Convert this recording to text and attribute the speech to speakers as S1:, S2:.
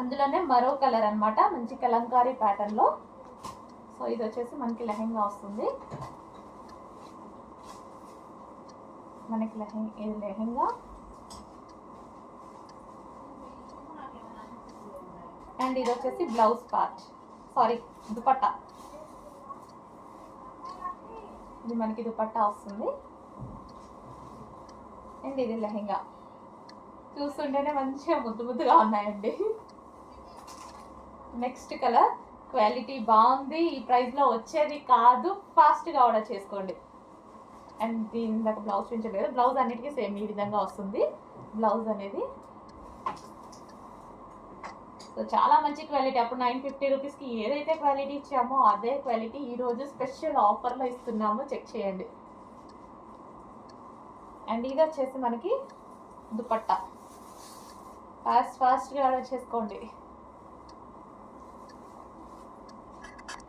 S1: అందులోనే మరో కలర్ అనమాట, మంచి కలంకారీ ప్యాటర్న్లో. సో ఇది వచ్చేసి మనకి లెహెంగా వస్తుంది. మనకి ఇది లెహెంగా అండ్ ఇది వచ్చేసి బ్లౌజ్ పార్ట్, సారీ దుపట్టా. ఇది మనకి దుపట్టా వస్తుంది అండ్ ఇది లెహెంగా. చూస్తుంటేనే మంచిగా ముద్దు ముద్దుగా ఉన్నాయండి. నెక్స్ట్ కలర్ క్వాలిటీ బాగుంది, ఈ ప్రైస్లో వచ్చేది కాదు, ఫాస్ట్గా ఆర్డర్ చేసుకోండి. అండ్ దీని దాకా బ్లౌజ్ చూపించలేదు, బ్లౌజ్ అన్నిటికీ సేమ్ ఈ విధంగా వస్తుంది బ్లౌజ్ అనేది. సో చాలా మంచి క్వాలిటీ. అప్పుడు 950 రూపీస్కి ఏదైతే క్వాలిటీ ఇచ్చామో అదే క్వాలిటీ ఈరోజు స్పెషల్ ఆఫర్లో ఇస్తున్నాము, చెక్ చేయండి. అండ్ ఇది వచ్చేసి మనకి దుపట్టా. ఫాస్ట్గా ఆర్డర్ చేసుకోండి.